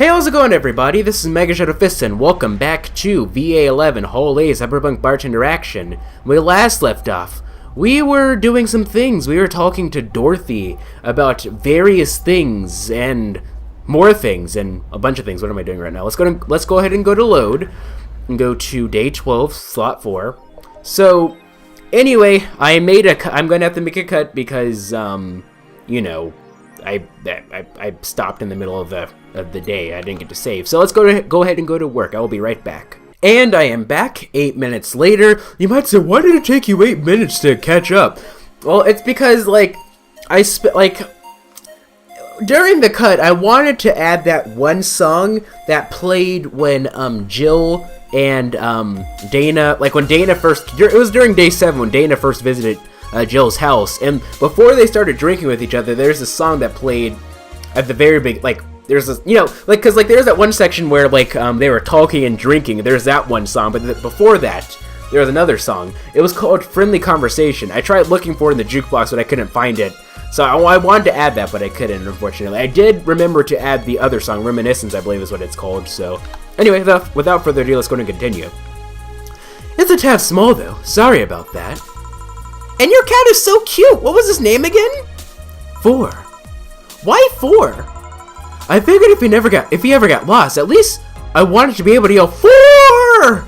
Hey, how's it going, everybody? This is MegaShadowFist, and welcome back to VA-11 Holy Cyberpunk Bartender action. When we last left off, we were doing some things. We were talking to Dorothy about various things and more things and a bunch of things. What am I doing right now? Let's go ahead and go to load and go to day 12, slot 4. So, anyway, I'm going to have to make a cut because, you know, I stopped in the middle of the day. I didn't get to save. So let's go ahead and go to work. I will be right back. And I am back 8 minutes later. You might say, why did it take you 8 minutes to catch up? Well, it's because, during the cut, I wanted to add that one song that played when, Jill and, Dana, when Dana first, it was during day 7 when Dana first visited Jill's house, and before they started drinking with each other, there's a song that played at the very big, there's this, because there's that one section where, they were talking and drinking, there's that one song, but before that, there was another song. It was called Friendly Conversation. I tried looking for it in the jukebox, but I couldn't find it, so I wanted to add that, but I couldn't, unfortunately. I did remember to add the other song, Reminiscence, I believe is what it's called, so. Anyway, without further ado, let's go and continue. It's a tad small, though. Sorry about that. And your cat is so cute! What was his name again? 4. Why 4? I figured if he ever got lost, at least I wanted to be able to yell 4!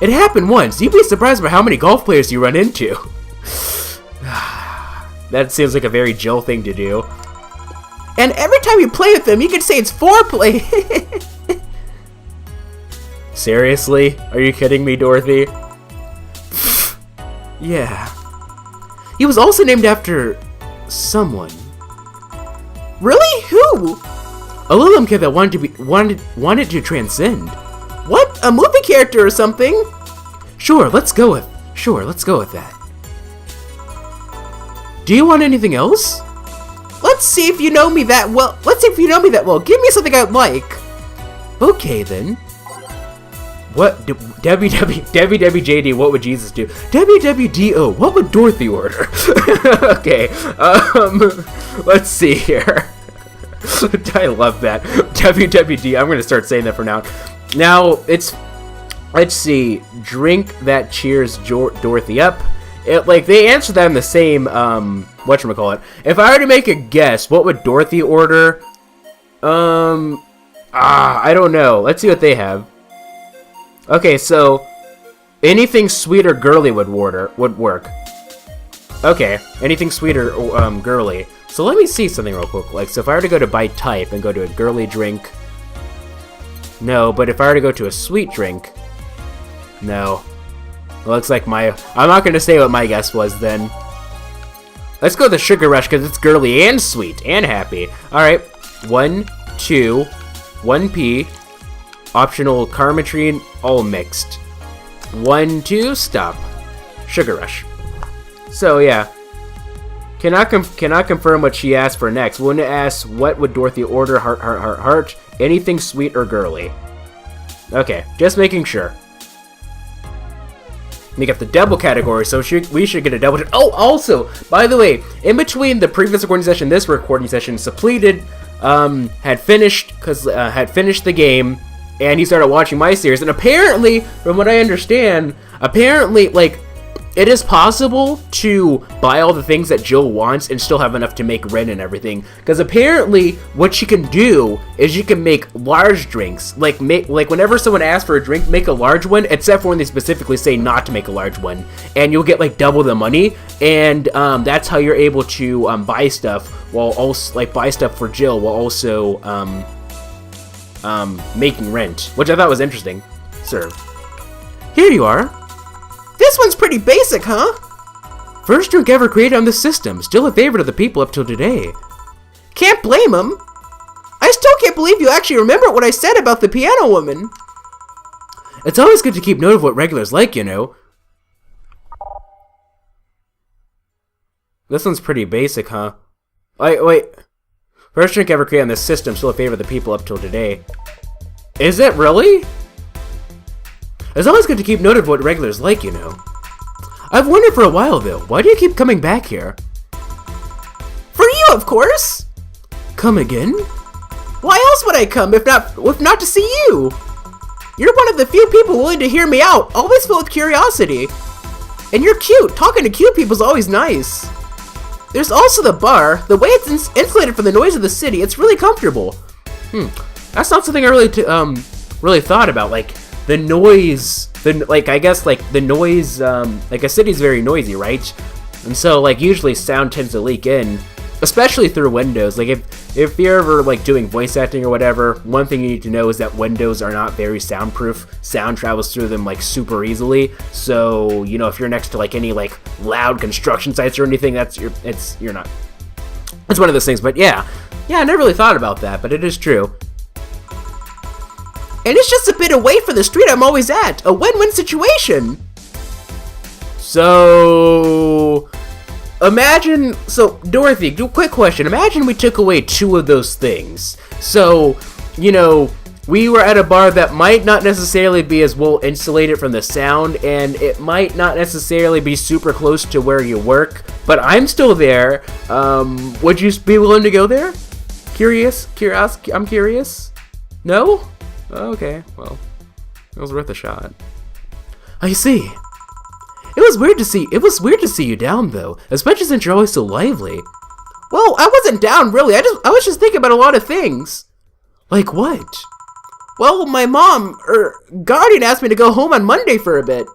It happened once. You'd be surprised by how many golf players you run into. That seems like a very Jill thing to do. And every time you play with them, you can say it's foreplay. Seriously? Are you kidding me, Dorothy? Yeah. He was also named after someone. Really? Who? A little kid that wanted to transcend. What? A movie character or something? Sure, let's go with that. Do you want anything else? Let's see if you know me that well. Give me something I'd like. Okay then. What? WWJD, what would Jesus do? WWDO, what would Dorothy order? Okay, let's see here. I love that. WWD, I'm gonna start saying that from now. Now, let's see, drink that cheers Dorothy up. They answer that in the same, whatchamacallit. If I were to make a guess, what would Dorothy order? I don't know. Let's see what they have. Okay, so anything sweet or girly would work. Okay, anything sweet or girly. So let me see something real quick. So if I were to go to buy type and go to a girly drink, no. But if I were to go to a sweet drink, no. It looks like I'm not gonna say what my guess was then. Let's go to the Sugar Rush because it's girly and sweet and happy. All right, 1, 2, 1P. Optional Carmetrine, all mixed. 1, 2, stop. Sugar Rush. So yeah. Cannot confirm what she asked for next. When it asks what would Dorothy order, heart, anything sweet or girly. Okay, just making sure. We got the double category, so we should get a double. Oh, also, by the way, in between the previous recording session, this recording session, Suppleted had finished the game. And he started watching my series, and apparently, from what I understand, it is possible to buy all the things that Jill wants and still have enough to make rent and everything. Because apparently, what she can do is you can make large drinks. Whenever someone asks for a drink, make a large one, except for when they specifically say not to make a large one. And you'll get, double the money, and that's how you're able to buy stuff, while also, buy stuff for Jill, while also, making rent, which I thought was interesting. Sir. Here you are. This one's pretty basic, huh? First drink ever created on the system. Still a favorite of the people up till today. Can't blame him. I still can't believe you actually remember what I said about the piano woman. It's always good to keep note of what regulars like, you know. This one's pretty basic, huh? Wait. First drink ever created on this system, still a favorite of the people up till today. Is it really? It's always good to keep note of what regulars like, you know. I've wondered for a while, though, why do you keep coming back here? For you, of course! Come again? Why else would I come if not to see you? You're one of the few people willing to hear me out, always filled with curiosity. And you're cute. Talking to cute people is always nice. There's also the bar. The way it's insulated from the noise of the city, it's really comfortable. That's not something I really thought about. Like the noise, I guess like the noise. Like a city's very noisy, right? And so like usually sound tends to leak in, especially through windows. Like if you're ever like doing voice acting or whatever, one thing you need to know is that windows are not very soundproof. Sound travels through them like super easily. So, you know, if you're next to like any like loud construction sites or anything, you're not. It's one of those things, but yeah, I never really thought about that, but it is true. And it's just a bit away from the street I'm always at. A win-win situation. So Dorothy, quick question. Imagine we took away 2 of those things. So, you know, we were at a bar that might not necessarily be as well insulated from the sound, and it might not necessarily be super close to where you work, but I'm still there. Would you be willing to go there? I'm curious. No? Okay, well, it was worth a shot. I see. It was weird to see you down, though, especially since you're always so lively. Well, I wasn't down, really. I was just thinking about a lot of things. Like what? Well, my mom, guardian asked me to go home on Monday for a bit.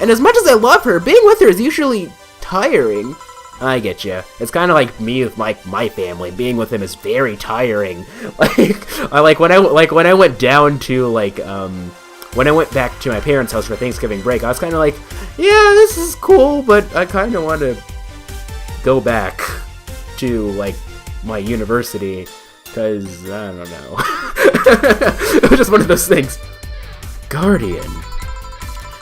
And as much as I love her, being with her is usually tiring. I get you. It's kind of like me with my family. Being with them is very tiring. When I went down to when I went back to my parents' house for Thanksgiving break, I was kind of like, yeah, this is cool, but I kind of want to go back to, like, my university, because, I don't know. It was just one of those things. Guardian.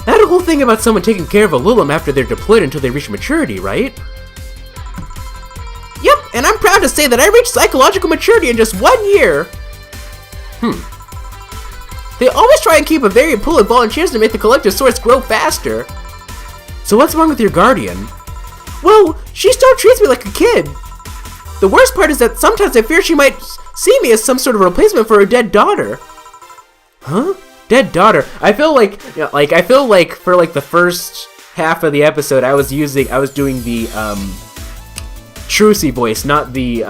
That whole thing about someone taking care of a Lilim after they're deployed until they reach maturity, right? Yep, and I'm proud to say that I reached psychological maturity in just 1 year. They always try and keep a very pool of volunteers to make the collective source grow faster. So what's wrong with your guardian? Well, she still treats me like a kid. The worst part is that sometimes I fear she might see me as some sort of replacement for her dead daughter. Huh? Dead daughter? I feel like for like the first half of the episode, I was doing the Trucy voice, not the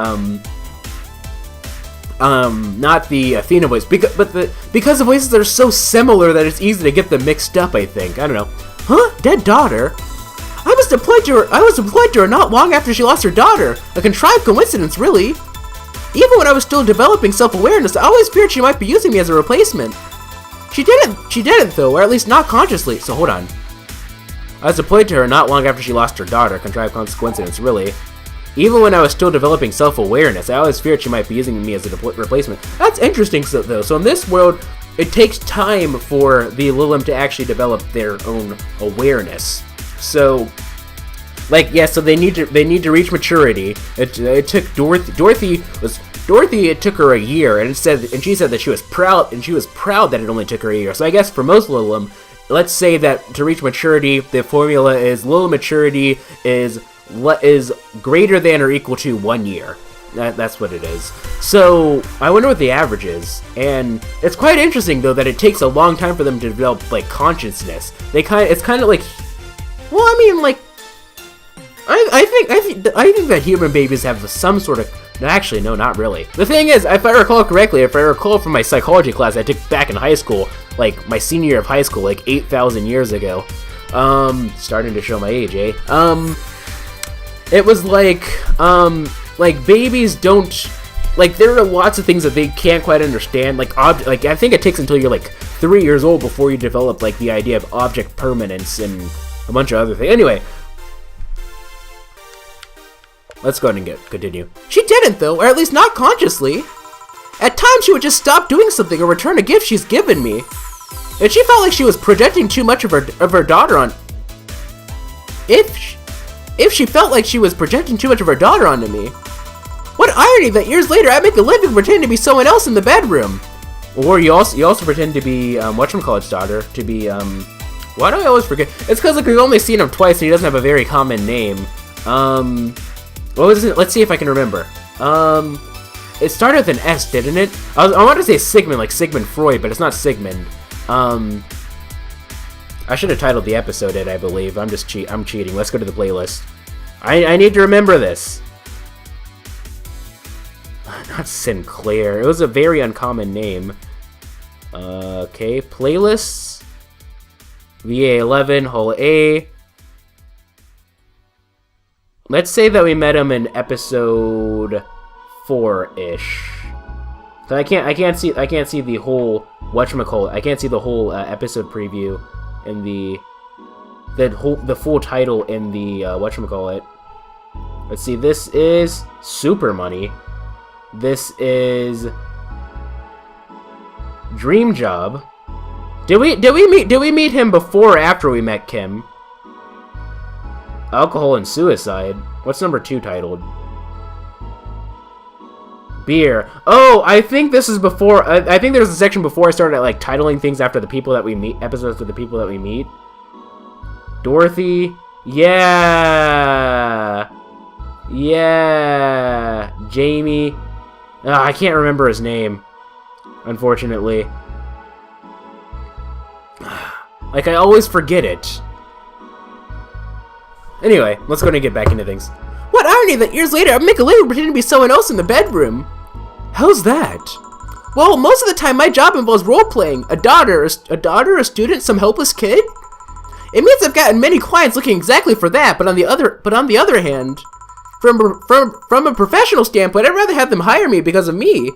Athena voice, because the voices are so similar that it's easy to get them mixed up, I think. I don't know. Huh? Dead daughter? I was deployed to her not long after she lost her daughter. A contrived coincidence, really. Even when I was still developing self-awareness, I always feared she might be using me as a replacement. She didn't though, or at least not consciously, so hold on. I was deployed to her not long after she lost her daughter. Contrived coincidence, really. Even when I was still developing self-awareness, I always feared she might be using me as a replacement. That's interesting, though. So in this world, it takes time for the Lilim to actually develop their own awareness. So, so they need to reach maturity. It took Dorothy. It took her a year, and she said that she was proud that it only took her a year. So I guess for most Lilim, let's say that to reach maturity, the formula is Lilim maturity is greater than or equal to 1 year. That's what it is. So I wonder what the average is, and it's quite interesting though that it takes a long time for them to develop like consciousness. It's kind of like, well, I mean, like, I think that human babies have some sort of. Actually, no, not really. The thing is, if I recall from my psychology class I took back in high school, like my senior year of high school, like 8,000 years ago. Starting to show my age, eh? It was like babies don't, like, there are lots of things that they can't quite understand, like I think it takes until you're like 3 years old before you develop like the idea of object permanence and a bunch of other things. Anyway, let's go ahead and continue. She didn't though, or at least not consciously. At times she would just stop doing something or return a gift she's given me. And she felt like she was projecting too much of her daughter on. If she felt like she was projecting too much of her daughter onto me. What irony that years later I make a living pretending to be someone else in the bedroom. Or you also pretend to be whatchamacallit's daughter, to be why do I always forget? It's because like we've only seen him twice and he doesn't have a very common name. What was it? Let's see if I can remember. It started with an S, didn't it? I want to say Sigmund, like Sigmund Freud, but it's not Sigmund. I should have titled the episode it, I believe. I'm cheating. Let's go to the playlist. I need to remember this. Not Sinclair. It was a very uncommon name. Okay, playlists. VA-11, Hull A. Let's say that we met him in episode 4-ish. So I can't see the whole whatchamacallit. I can't see the whole episode preview in the full title in the whatchamacallit. Let's see. This is Super Money. This is Dream Job. Did we meet him before or after we met Kim? Alcohol and Suicide. What's number 2 titled? Beer. Oh, I think this is before. I think there's a section before I started like titling things after the people that we meet. Episodes for the people that we meet. Dorothy. Yeah. Jamie. I can't remember his name, unfortunately. Like, I always forget it. Anyway, let's go ahead and get back into things. What irony that years later I make a living pretending to be someone else in the bedroom. How's that? Well, most of the time my job involves role-playing. A daughter, a student, some helpless kid? It means I've gotten many clients looking exactly for that, but on the other hand, from a professional standpoint, I'd rather have them hire me because of me.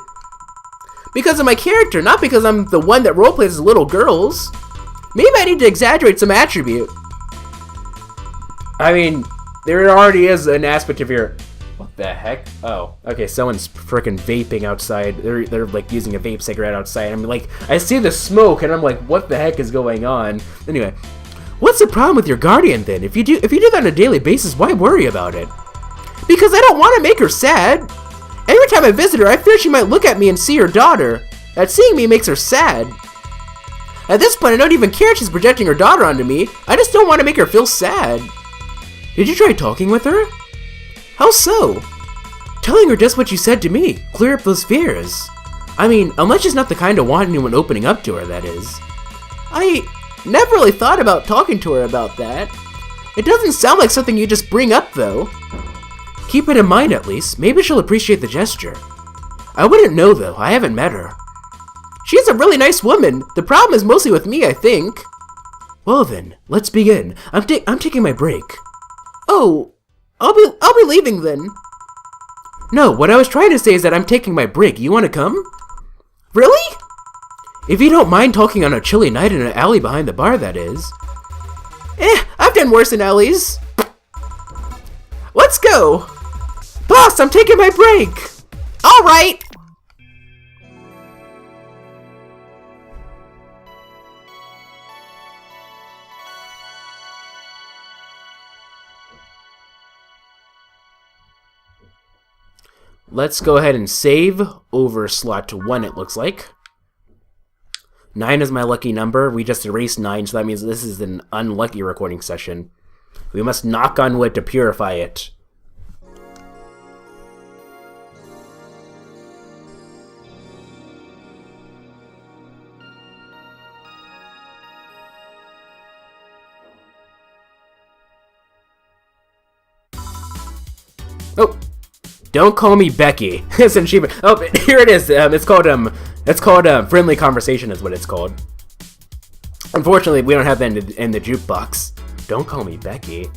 Because of my character, not because I'm the one that roleplays as little girls. Maybe I need to exaggerate some attribute. I mean, there already is an aspect of your... What the heck? Oh, okay, someone's freaking vaping outside. They're like using a vape cigarette outside. I'm like, I see the smoke and I'm like, what the heck is going on? Anyway, what's the problem with your guardian then? If you do that on a daily basis, why worry about it? Because I don't want to make her sad. Every time I visit her, I fear she might look at me and see her daughter. That seeing me makes her sad. At this point, I don't even care if she's projecting her daughter onto me. I just don't want to make her feel sad. Did you try talking with her? How so? Telling her just what you said to me. Clear up those fears. I mean, unless she's not the kind to want anyone opening up to her, that is. I never really thought about talking to her about that. It doesn't sound like something you just bring up, though. Keep it in mind, at least. Maybe she'll appreciate the gesture. I wouldn't know, though. I haven't met her. She's a really nice woman. The problem is mostly with me, I think. Well then, let's begin. I'm taking my break. Oh, I'll be leaving then. No, what I was trying to say is that I'm taking my break. You want to come? Really? If you don't mind talking on a chilly night in an alley behind the bar, that is. I've done worse in alleys. Let's go. Boss, I'm taking my break. All right. Let's go ahead and save over slot 1, it looks like. 9 is my lucky number. We just erased 9, so that means this is an unlucky recording session. We must knock on wood to purify it. Oh! Don't call me Becky. It's an achievement. Oh, here it is. It's called Friendly Conversation is what it's called. Unfortunately, we don't have that in the jukebox. Don't call me Becky.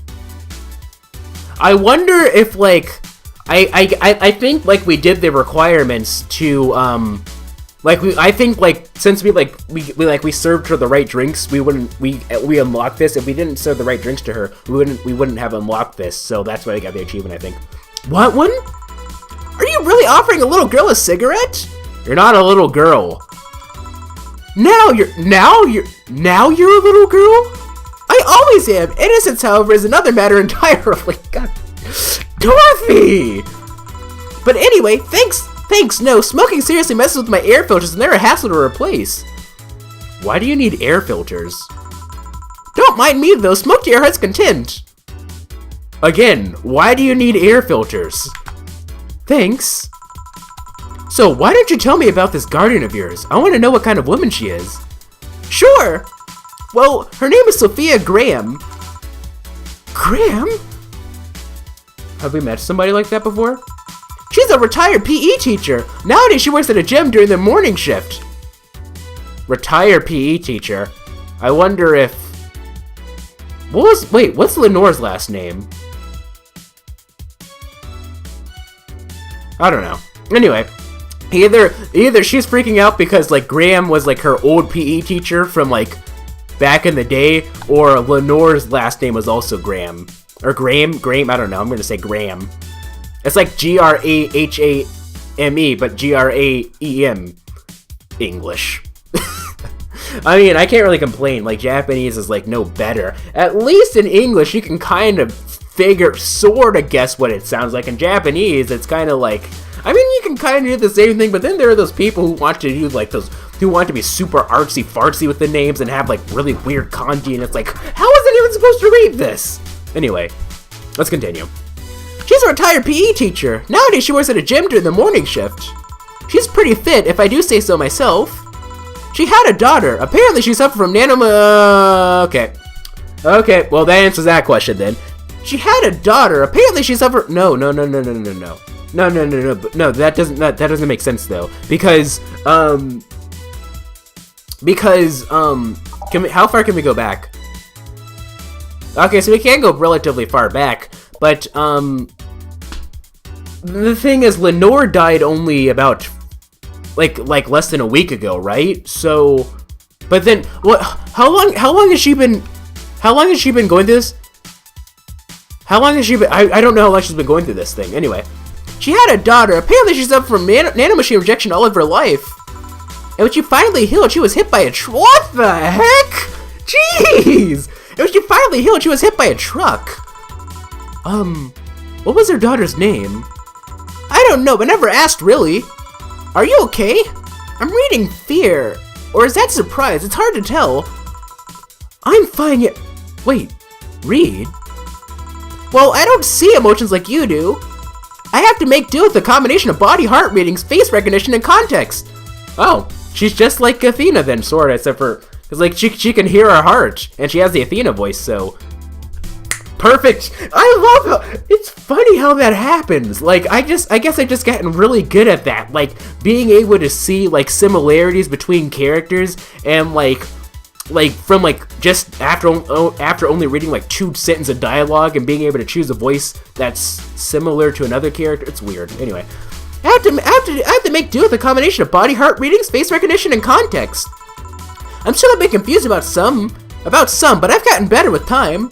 I wonder if like I think like we did the requirements to I think like since we served her the right drinks, we unlocked this. If we didn't serve the right drinks to her, we wouldn't have unlocked this. So that's why we got the achievement, I think. What one? Are you really offering a little girl a cigarette? You're not a little girl. Now you're a little girl? I always am. Innocence, however, is another matter entirely. God, Dorothy. But anyway, thanks. No, smoking seriously messes with my air filters, and they're a hassle to replace. Why do you need air filters? Don't mind me though. Smoke to your heart's content. Again, why do you need air filters? Thanks. So why don't you tell me about this guardian of yours? I want to know what kind of woman she is. Sure. Well, her name is Sophia Graham. Graham? Have we met somebody like that before? She's a retired PE teacher. Nowadays she works at a gym during the morning shift. Retired PE teacher. I wonder if... what's Lenore's last name? I don't know. Anyway, either she's freaking out because like Graham was like her old PE teacher from like back in the day, or Lenore's last name was also Graham. Or Graham, I don't know, I'm gonna say Graham. It's like Grahame, but Graem English. I mean, I can't really complain, like Japanese is like no better. At least in English you can kind of sorta guess what it sounds like. In Japanese, it's kind of like, I mean, you can kind of do the same thing, but then there are those people who want to do like who want to be super artsy fartsy with the names and have like really weird kanji, and it's like, how is anyone supposed to read this? Anyway, let's continue. She's a retired PE teacher. Nowadays she works at a gym during the morning shift. She's pretty fit, if I do say so myself. She had a daughter. Apparently she suffered from okay, well that answers that question then. She had a daughter. Apparently she suffered... No, that doesn't make sense though. Because, how far can we go back? Okay, so we can go relatively far back, but, the thing is, Lenore died only about, like less than a week ago, right? So, but then, how long has she been going through this? How long has she been, I don't know how long she's been going through this thing. Anyway, she had a daughter. Apparently she suffered from nanomachine rejection all of her life. And when she finally healed, she was hit by a what the heck? Jeez! And when she finally healed, she was hit by a truck. What was her daughter's name? I don't know, but never asked really. Are you okay? I'm reading fear. Or is that surprise? It's hard to tell. I'm fine yet. Wait, read? Well, I don't see emotions like you do. I have to make do with a combination of body, heart readings, face recognition, and context. Oh, she's just like Athena then, sorta, except for, cause like she can hear her heart, and she has the Athena voice, so. Perfect! I love how, it's funny how that happens. Like, I guess I just gotten really good at that. Like, being able to see, like, similarities between characters, and like from like just after only reading like 2 sentences of dialogue and being able to choose a voice that's similar to another character. It's weird. Anyway, I have to make do with a combination of body, heart readings, face recognition, and context. I'm still a bit confused about some, but I've gotten better with time.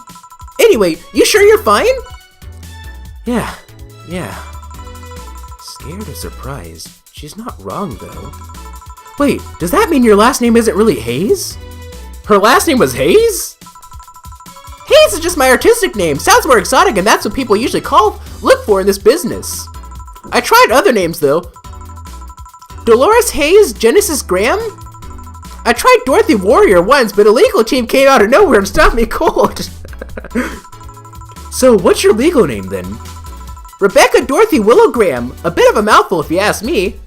Anyway, you sure you're fine? Yeah. Scared or surprised? She's not wrong though. Wait, does that mean your last name isn't really Hayes? Her last name was Hayes? Hayes is just my artistic name. Sounds more exotic, and that's what people usually look for in this business. I tried other names, though. Dolores Hayes, Genesis Graham? I tried Dorothy Warrior once, but a legal team came out of nowhere and stopped me cold. So, what's your legal name, then? Rebecca Dorothy Willow Graham. A bit of a mouthful, if you ask me.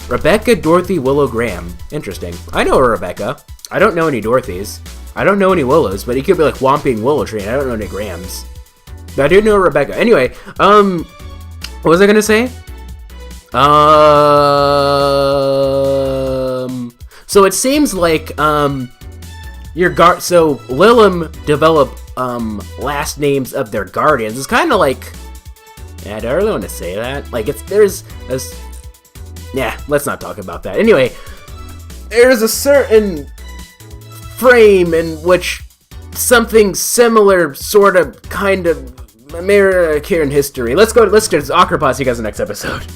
Rebecca Dorothy Willow Graham. Interesting. I know a Rebecca. I don't know any Dorothys. I don't know any Willows, but he could be like Whomping Willow Tree, and I don't know any Grahams. But I do know Rebecca. Anyway, what was I gonna say? So it seems like, so Lilim developed, last names of their guardians. It's kind of like, yeah, I don't really want to say that. Like, yeah, let's not talk about that. Anyway, there's a certain frame in which something similar sort of kind of mirror here in history. Let's go to Acropods. See you guys in the next episode.